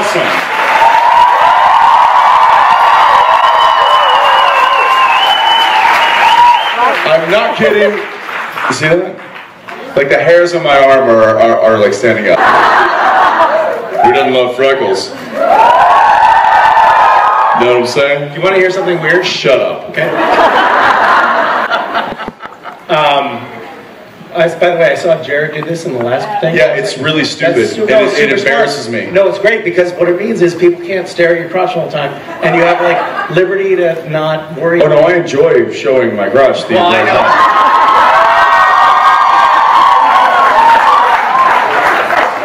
awesome. I'm not kidding. You see that? Like the hairs on my arm are like standing up. Who doesn't love freckles? Know what I'm saying? Do you want to hear something weird? Shut up. Okay. By the way, I saw Jared do this in the last thing. Yeah, it's really stupid. It embarrasses me. No, it's great because what it means is people can't stare at your crotch all the time, and you have like liberty to not worry. Oh no, I enjoy showing my crotch. Well, I know.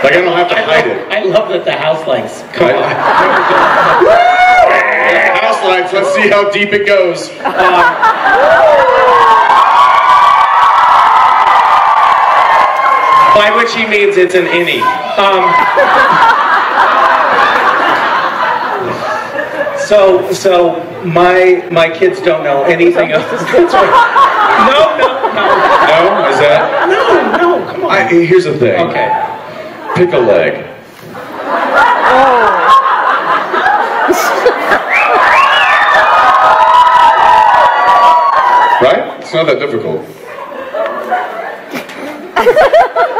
Like I don't have to hide it. I love that the house lights come on. House lights. Let's see how deep it goes. By which he means it's an innie. So my kids don't know anything else. No, is that? No, come on. Here's the thing. Okay. Pick a leg. Right? It's not that difficult.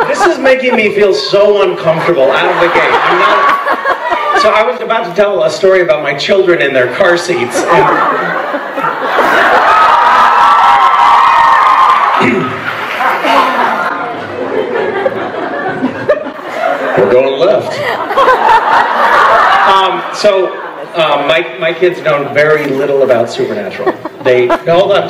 This is making me feel so uncomfortable out of the gate. I'm not. So I was about to tell a story about my children in their car seats. We're going left. My kids know very little about Supernatural. They hold on,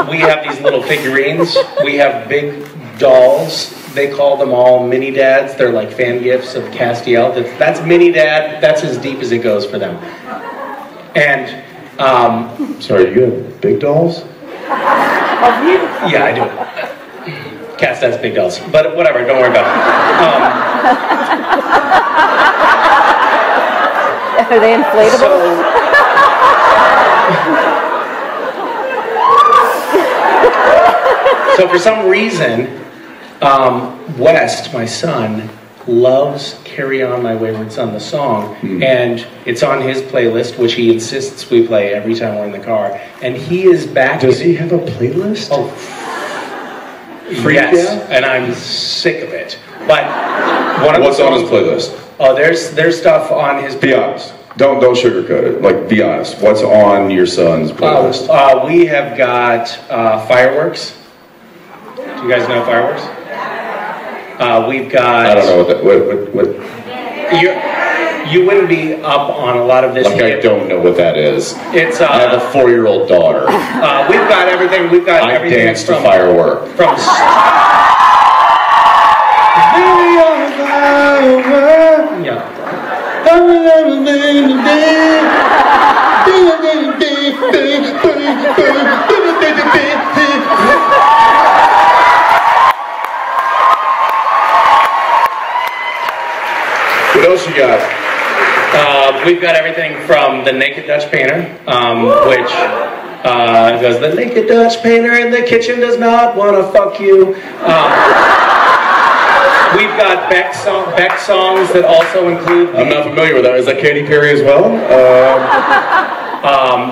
we have these little figurines. We have big dolls. They call them all mini dads. They're like fan gifts of Castiel. That's mini dad. That's as deep as it goes for them. And sorry, you have big dolls? Yeah, I do. Cass has big dolls, but whatever. Don't worry about it. Are they inflatable? So for some reason, West, my son, loves Carry On My Wayward Son, the song, and it's on his playlist, which he insists we play every time we're in the car, and he is back. Does he have a playlist? Oh, yes, and I'm sick of it. But what's on his playlist? Oh, there's stuff on his playlist. Be honest. Don't sugarcoat it. Like, be honest. What's on your son's playlist? We have got Fireworks. Do you guys know Fireworks? We've got. I don't know what. You wouldn't be up on a lot of this. Like, I don't know what that is. It's. I have a 4-year-old daughter. We've got everything. We've got everything. I dance to Firework. From. Yeah. What else you got? We've got everything from The Naked Dutch Painter, which goes, the naked Dutch painter in the kitchen does not want to fuck you. We've got Beck songs that also include... I'm not familiar with that. Is that Katy Perry as well?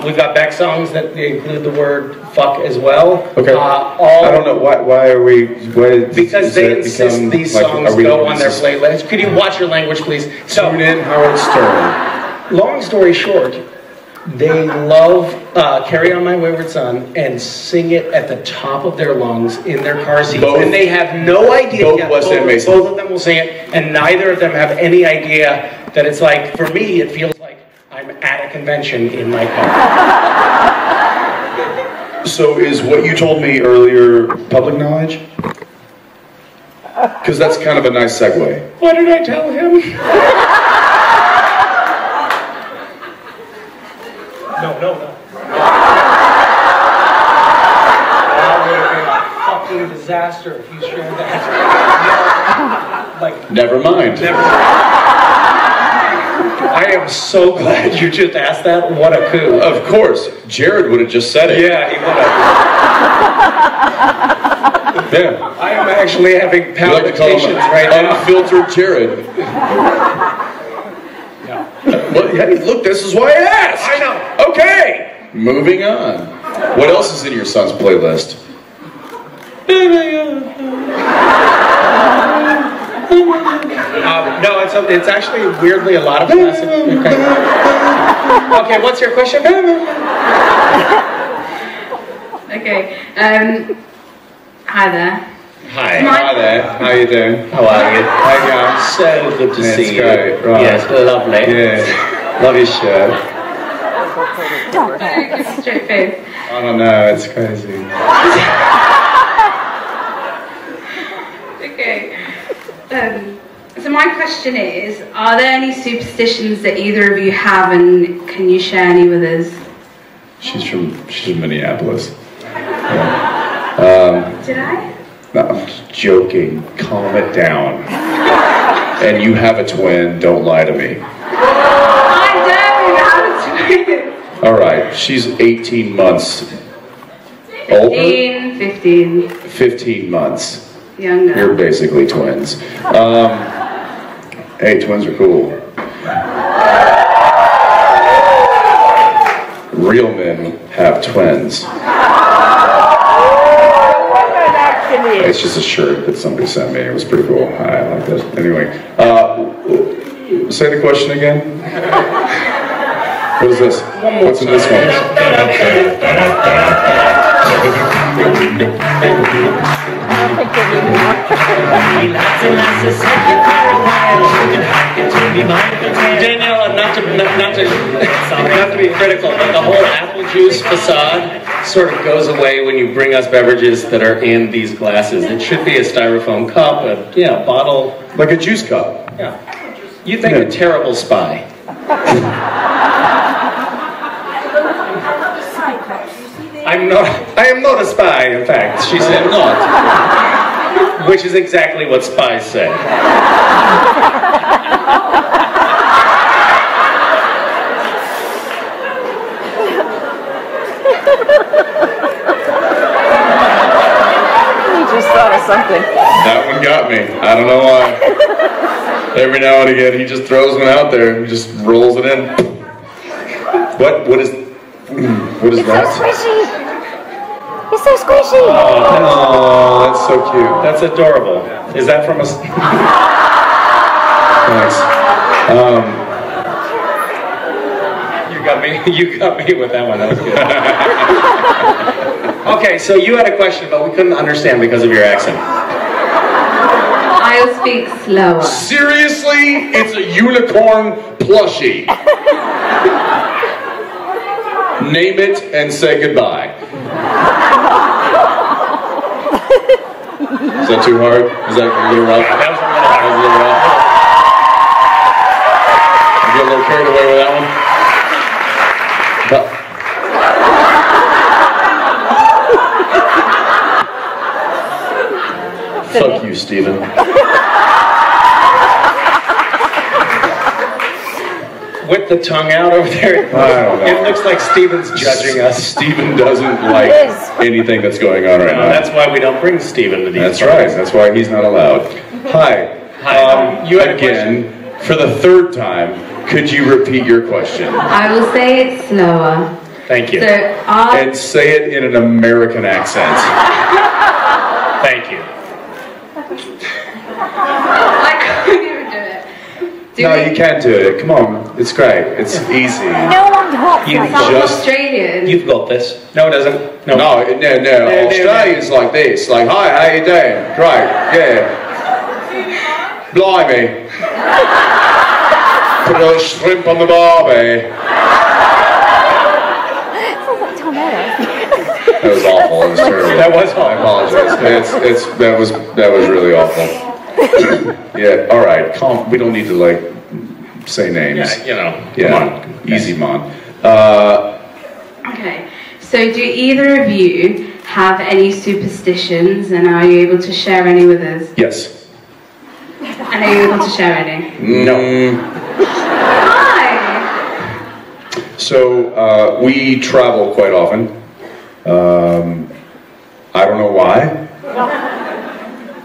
We've got Beck songs that include the word fuck as well. Okay. I don't know. Why are we... because they insist these songs go on their playlist. Could you watch your language, please? So, tune in Howard Stern. Long story short, they love Carry On My Wayward Son and sing it at the top of their lungs in their car seats. And they have no idea. Both West End Masons. Both of them will sing it, and neither of them have any idea that it's like, for me, it feels like I'm at a convention in my car. So is what you told me earlier public knowledge? Because that's kind of a nice segue. What did I tell him? No. That would have been a fucking disaster if you shared that. Never mind. I am so glad you just asked that. What a coup. Of course. Jared would have just said it. Yeah, he would have. Yeah. I am actually having You like to call him palpitations right now. unfiltered Jared. Well, yeah, look, this is why I asked. I know. Okay. Moving on. What else is in your son's playlist? No, it's actually weirdly a lot of classic. Okay, what's your question? Okay. Hi there. Hi. Hi there. How you doing? How are you? How you going? So good to see you. Great. Right. Yes, lovely. Yeah. Love your shirt. Straight face. I don't know. It's crazy. Okay. So my question is, are there any superstitions that either of you have, and can you share any with us? She's from Minneapolis. Did I? No, I'm just joking. Calm it down. And you have a twin. Don't lie to me. I don't have a twin. All right. She's 18 months older. 15. 15 months. Younger. You're basically twins. Hey, twins are cool. Real men have twins. It's just a shirt that somebody sent me. It was pretty cool. I like that. Anyway, say the question again. What is this? What's in this one? Danielle, not to be critical, but the whole apple juice facade sort of goes away when you bring us beverages that are in these glasses. It should be a styrofoam cup, a bottle. Like a juice cup. Yeah. You think a terrible spy. I am not a spy, in fact. She said not. Which is exactly what spies say. He just thought of something. That one got me. I don't know why. Every now and again, he just throws one out there and just rolls it in. What is that? So squishy. It's so squishy. Oh, that's so cute. That's adorable. Is that from a... Thanks. You got me with that one. That was good. Okay, so you had a question, but we couldn't understand because of your accent. I'll speak slower. Seriously? It's a unicorn plushie. Name it and say goodbye. Is that too hard? Is that a little rough? That was a little hard. That was a little rough. You get a little carried away with that one? Fuck you, Steven. With the tongue out over there, I don't know. it looks like Steven's judging us. Steven doesn't like anything that's going on right now. That's why we don't bring Steven to these That's parties. right. That's why he's not allowed. Hi. Hi. You had a again, for the third time, could you repeat your question? I will say it slower. Thank you. So, And say it in an American accent. Thank you. I can't even do it. No, you can't do it. Come on. It's great. It's easy. No one talks You like I'm that. just- Australian. You've got this. No, it doesn't. No. No. Australians like this. Like, hi, how you doing? Great. Yeah. Blimey. Put a little shrimp on the barbie. Sounds like tornado. That was awful. It was terrible. That was awful. I apologize. That was really awful. Yeah. All right. Calm. We don't need to like say names. Yeah, Come on. Easy, Mon. Okay. So do either of you have any superstitions, and are you able to share any with us? Yes. And are you able to share any? No. Hi! So we travel quite often. I don't know why.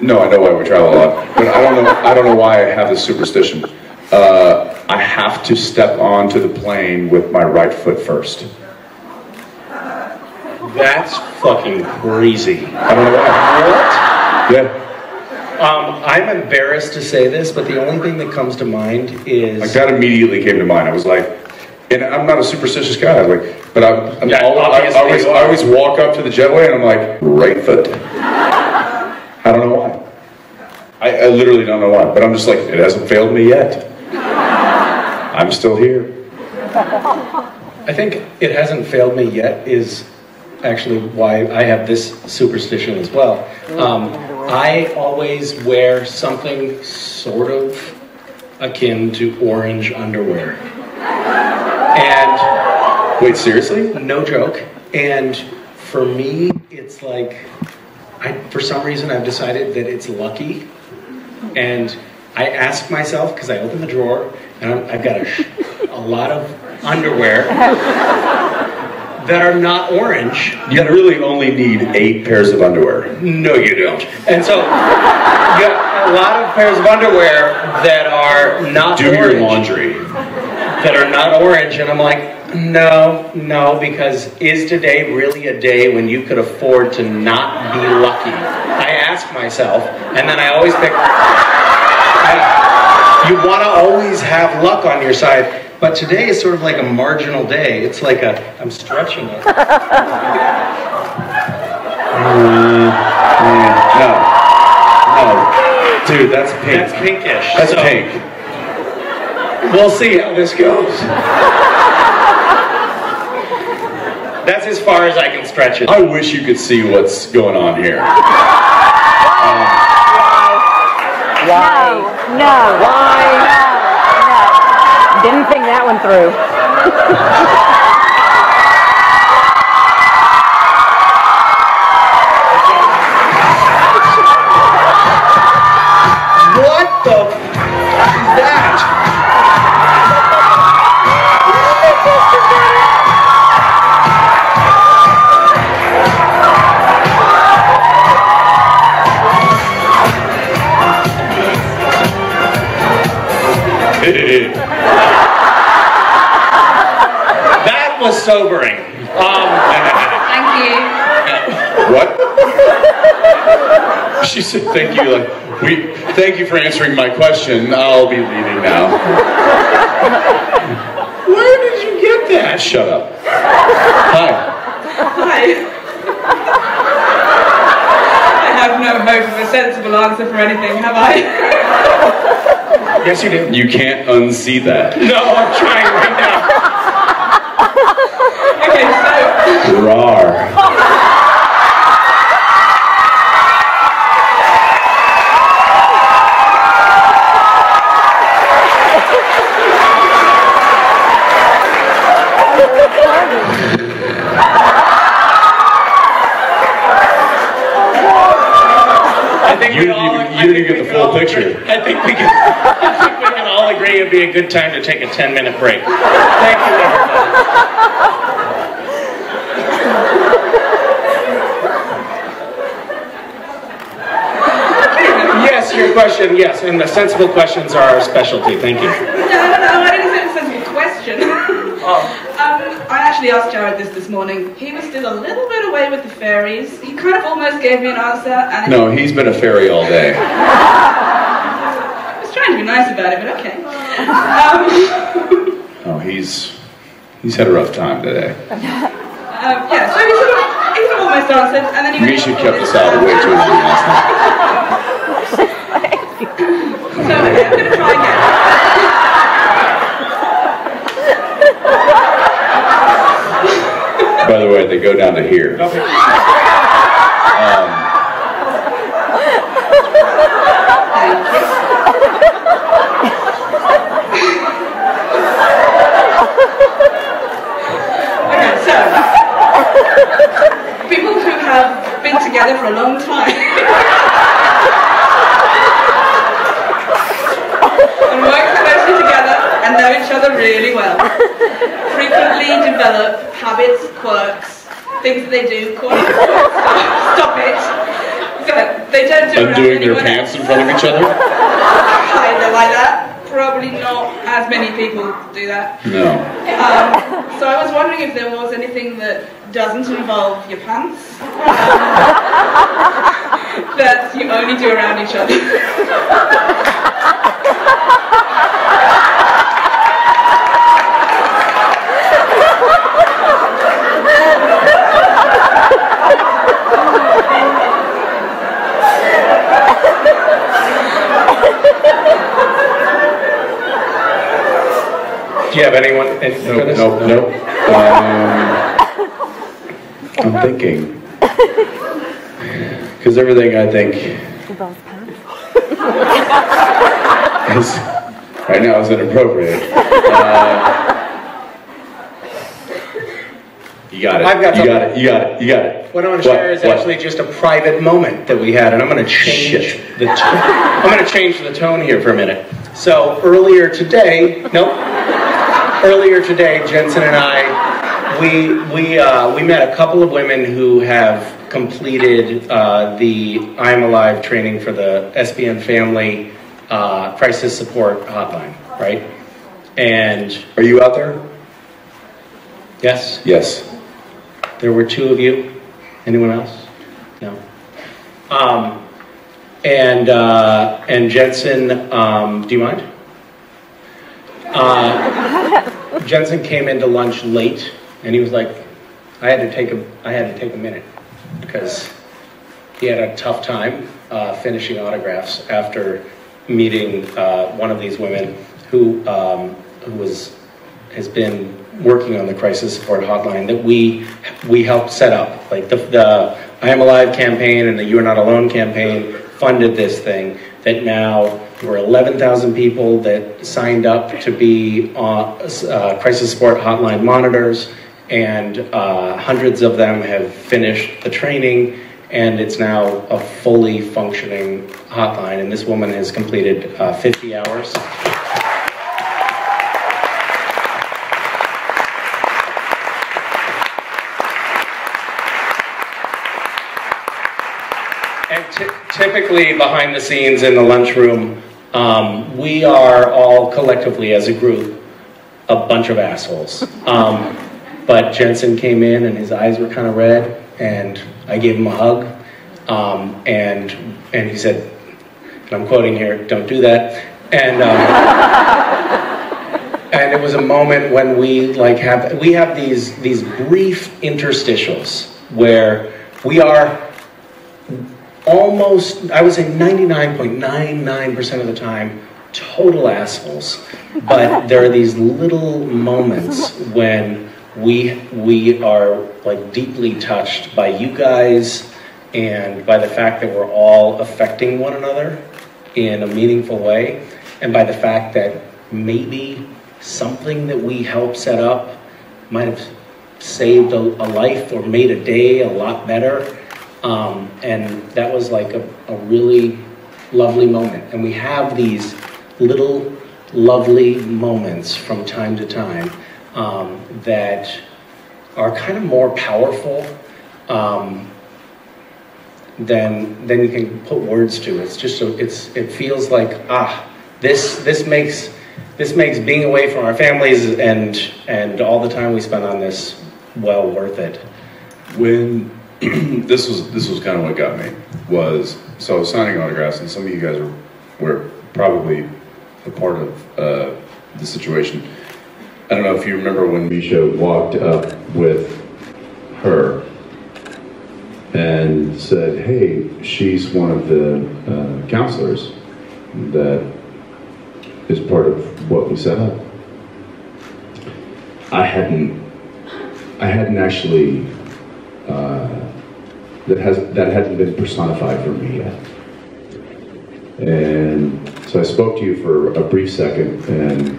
No, I know why we travel a lot, but I don't know why I have this superstition. I have to step onto the plane with my right foot first. That's fucking crazy. I don't know why. What? Yeah. I'm embarrassed to say this, but the only thing that comes to mind is... Like, that immediately came to mind. I was like, and I'm not a superstitious guy, I was like, but I always walk up to the jetway and I'm like, right foot. I don't know why. I literally don't know why, but I'm just like, it hasn't failed me yet. I'm still here. I think it hasn't failed me yet is actually why I have this superstition as well. I always wear something sort of akin to orange underwear. And... Wait, seriously? No joke. And for me, it's like, for some reason I've decided that it's lucky. And I ask myself, because I open the drawer, and I've got a lot of underwear that are not orange. You really only need 8 pairs of underwear. No, you don't. And so, you got a lot of pairs of underwear that are not orange. Do your laundry. That are not orange, and I'm like, no, because is today really a day when you could afford to not be lucky? I ask myself, and then I always pick... You want to always have luck on your side. But today is sort of like a marginal day. It's like I'm stretching it. No. Dude, that's pink. That's pinkish. That's pink. We'll see how this goes. That's as far as I can stretch it. I wish you could see what's going on here. Why? No. Why? No. Didn't think that one through. What the f is that? That was sobering. Thank you. What? She said, thank you. Like, thank you for answering my question. I'll be leaving now. Where did you get that? Shut up. Hi. Hi. I have no hope of a sensible answer for anything, have I? Yes, you do. You can't unsee that. No, I'm trying right now. Okay, so... Rawr. I think You didn't get the full picture. I think we can all agree it'd be a good time to take a 10-minute break. Thank you, everybody. Yes, your question, yes, and the sensible questions are our specialty. Thank you. No, I didn't say it was a sensible question. I actually asked Jared this morning. He was still a little bit away with the fairies. He kind of almost gave me an answer. And No, he's been a fairy all day. I was trying to be nice about it, but okay. Oh, he's had a rough time today. Yeah, so he sort of almost answered, and then he went... Misha kept us out way too long last night. So okay, I'm going to try again. By the way, they go down to here. Okay. Okay, so people who have been together for a long time and work closely together and know each other really well frequently develop habits, quirks, things that they do, stop it, But they don't do around Undoing their anyone pants else. in front of each other? Kinda like that. Probably not as many people do that. No. So I was wondering if there was anything that doesn't involve your pants that you only do around each other. Do you have anyone? Nope. I'm thinking. Because everything I think is, right now is inappropriate. You got it. I've got you got it. You got it. You got it. What I want to share is actually just a private moment that we had, and I'm going to change the I'm going to change the tone here for a minute. So earlier today, Jensen and I, we met a couple of women who have completed the I'm Alive training for the SBN Family Crisis Support Hotline, right? And Are you out there? yes, Yes. there were two of you. Anyone else? No. And Jensen, do you mind? Jensen came into lunch late, and he was like, I had to take a minute because he had a tough time finishing autographs after meeting one of these women who has been working on the crisis support hotline that we helped set up. Like the I Am Alive campaign and the You Are Not Alone campaign funded this thing that now there were 11,000 people that signed up to be crisis support hotline monitors, and hundreds of them have finished the training, and it's now a fully functioning hotline, and this woman has completed 50 hours. And typically behind the scenes in the lunchroom, we are all collectively as a group a bunch of assholes. But Jensen came in and his eyes were kind of red, and I gave him a hug, and he said, and I'm quoting here, "Don't do that." And it was a moment when we have these brief interstitials where we are almost, I would say 99.99% of the time, total assholes. But there are these little moments when we are like deeply touched by you guys and by the fact that we're all affecting one another in a meaningful way, and by the fact that maybe something that we helped set up might have saved a life or made a day a lot better. And that was like a really lovely moment. And we have these little lovely moments from time to time that are kind of more powerful than you can put words to. It's just it feels like this makes being away from our families and all the time we spend on this well worth it. When this was kind of what got me so I was signing autographs, and some of you guys were probably a part of the situation. I don't know if you remember when Misha walked up with her and said, "Hey, she's one of the counselors that is part of what we set up." I hadn't actually that hadn't been personified for me yet. And so I spoke to you for a brief second, and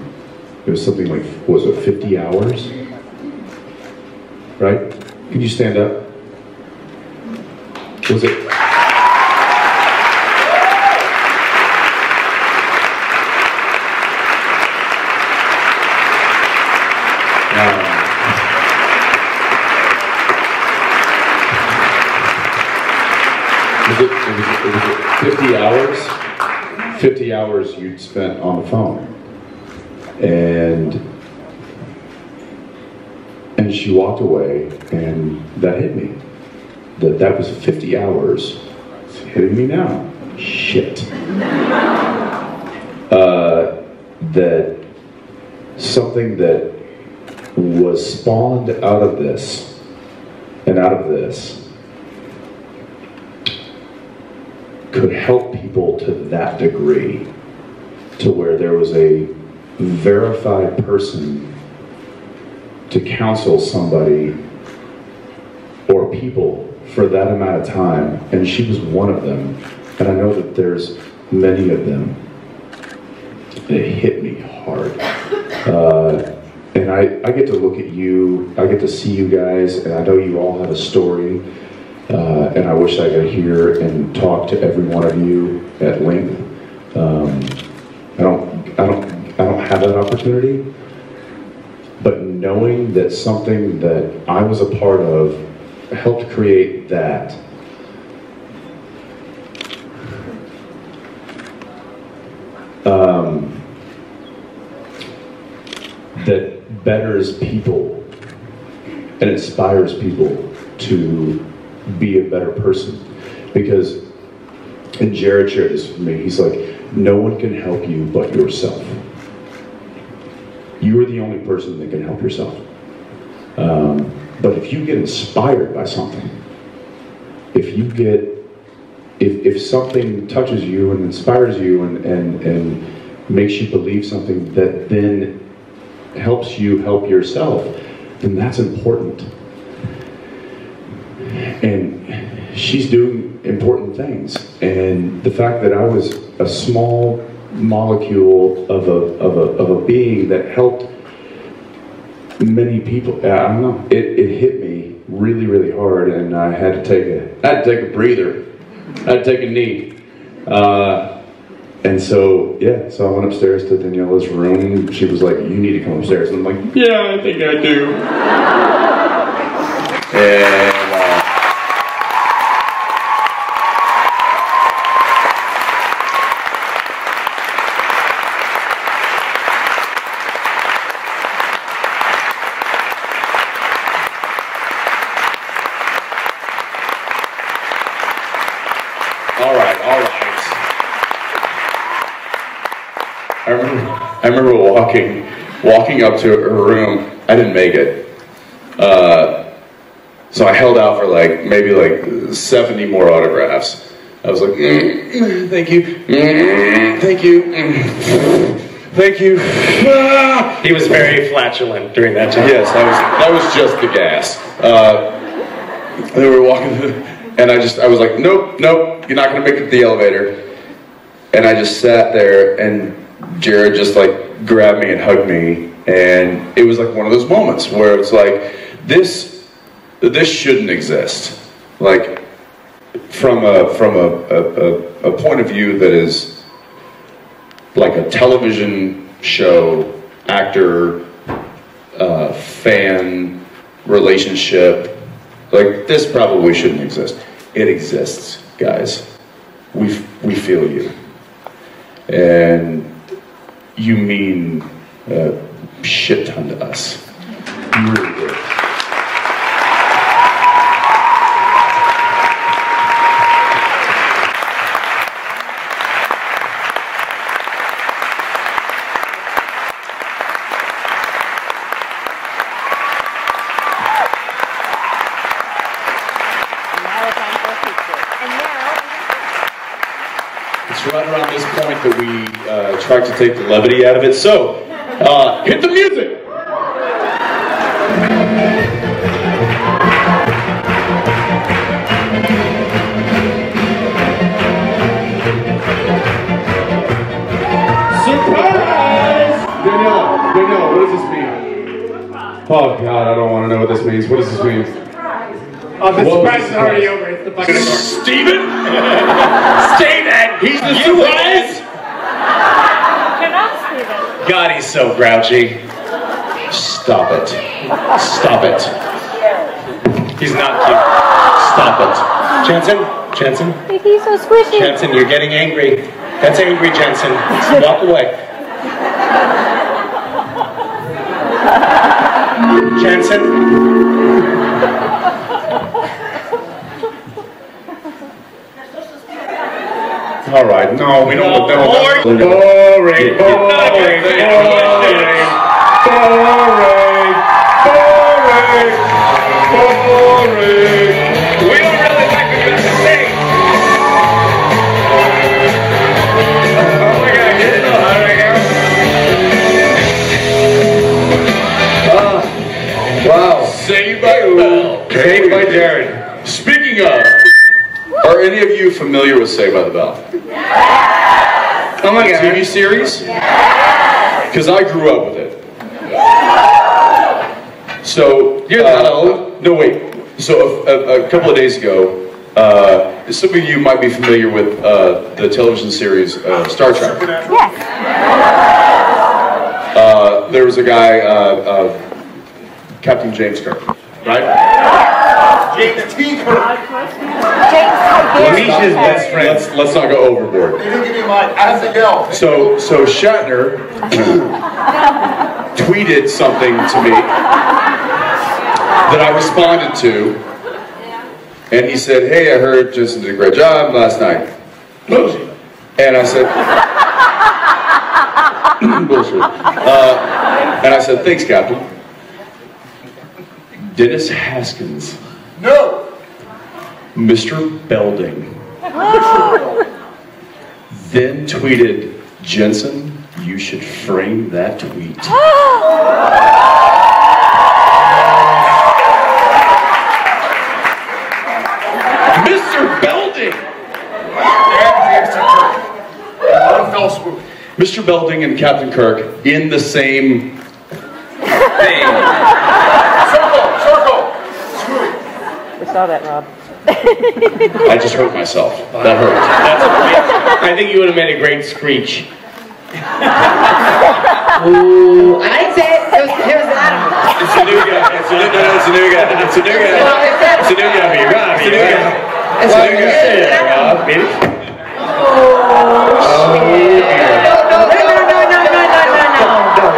it was something like, was it 50 hours? Right? Could you stand up? Was it? was 50 hours. 50 hours you'd spent on the phone, and she walked away, and that hit me. That was 50 hours. It's hitting me now. Shit. That something that was spawned out of this and out of this could help people to that degree, to where there was a verified person to counsel somebody or people for that amount of time, and she was one of them, and I know that there's many of them. It hit me hard. And I get to look at you, I get to see you guys, and I know you all have a story, and I wish I could hear and talk to every one of you at length. I don't have that opportunity, but knowing that something that I was a part of helped create that. That betters people and inspires people to be a better person. Because, and Jared shared this with me, he's like, no one can help you but yourself. You are the only person that can help yourself. But if you get inspired by something, if something touches you and inspires you and makes you believe something that then helps you help yourself, then that's important. And she's doing important things. And the fact that I was a small molecule of a being that helped many people, I don't know, it hit me really, really hard, and I had to take a breather. I had to take a knee. And so, yeah, so I went upstairs to Daniela's room. She was like, you need to come upstairs. And I'm like, yeah, I think I do. And all right. I remember walking up to her room. I didn't make it. So I held out for maybe 70 more autographs. I was like, thank you, thank you, thank you. He was very flatulent during that time. Yes, that was just the gas. They were walking, and I was like, nope, you're not gonna make it to the elevator. And I just sat there, and Jared just grabbed me and hugged me, and it was like one of those moments where it's like, this shouldn't exist. Like, from a point of view that is like a television show, actor, fan relationship, like, this probably shouldn't exist. It exists, guys. We feel you. And you mean a shit ton to us. You really do. It's right around this point that we try to take the levity out of it. So, hit the music! Surprise! Danielle, what does this mean? Oh God, I don't want to know what this means. What does this mean? Oh, the surprise is already over. It's the fucking Steven? Steven! He's the surprise? God, he's so grouchy. Stop it. Stop it. He's not cute. Stop it. Jensen? Jensen? He's so squishy. Jensen, you're getting angry. That's angry, Jensen. Walk away. Jensen? All right, no, we don't look that Boring. Boring. We don't really like what you have to say. Oh my God, get it on. Wow. Saved by Saved by Jared. Speaking of, are any of you familiar with Saved by the Bell? Oh my God. TV series? Because I grew up with it. So You're not old. No, wait. So a couple of days ago, some of you might be familiar with the television series Star Trek. Yes. There was a guy, Captain James Kirk, right? James T. Kirk. James Misha's best friend. Let's not go overboard. You didn't give me mine. I have to yell. So Shatner tweeted something to me that I responded to, and he said, "Hey, I heard Jensen did a great job last night." Bullshit. And I said, bullshit. And I said, "Thanks, Captain." Dennis Haskins. No. Mr. Belding then tweeted, "Jensen, you should frame that tweet." Mr. Belding! Mr. Belding and Captain Kirk in the same thing. Circle. We saw that, Rob. I just hurt myself. That hurt. I think you would have made a great screech. Ooh, I said here's Adam. It's a new guy. It's a new guy. It's a new guy. It's a new guy. It's a new guy. You're right. It's a new guy. It's a new guy. Rob, baby.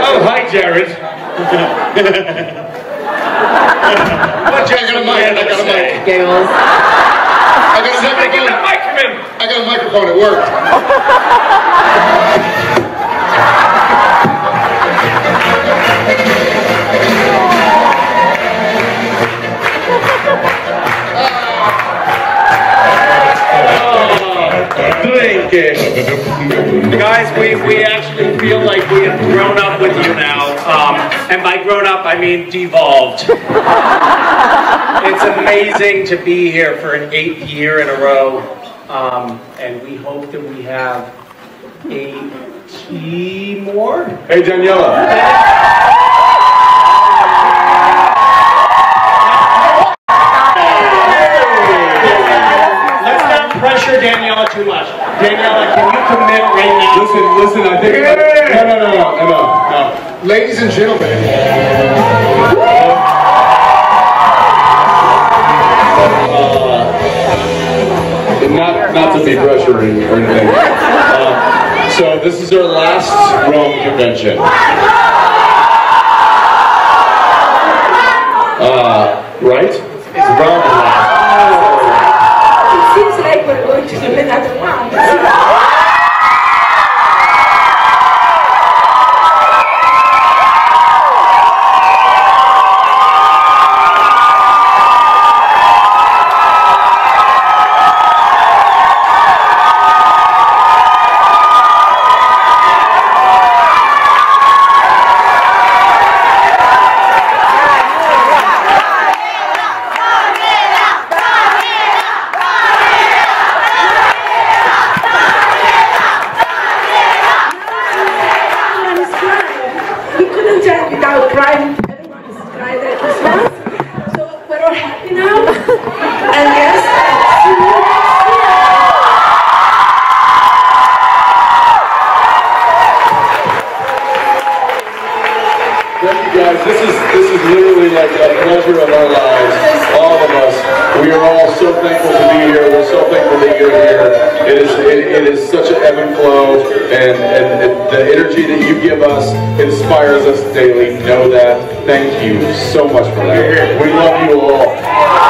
Oh, hi, Jared. What, Jared? I got a mic. I got a mic. Giggles. I got a mic. I got a microphone. It worked. Guys, we actually feel like we have grown up with you now. And by grown up, I mean devolved. It's amazing to be here for an 8th year in a row. And we hope that we have 80 more. Hey, Daniela. Let's not pressure Daniela too much. Daniela, can you commit right now? Listen, I think... No. Ladies and gentlemen. Not to be pressuring or anything. So this is our last Rome convention. Right? It's Rome last. It seems like we're going to do another one. Without crying, everyone is crying at Christmas. So we're all happy now. And yes, see you next year. Thank you guys. This is literally like a pleasure of our lives. All of us. We are all so thankful to be here. We're so thankful It is such an ebb and flow, and the energy that you give us inspires us daily. Know that. Thank you so much for that. We love you all.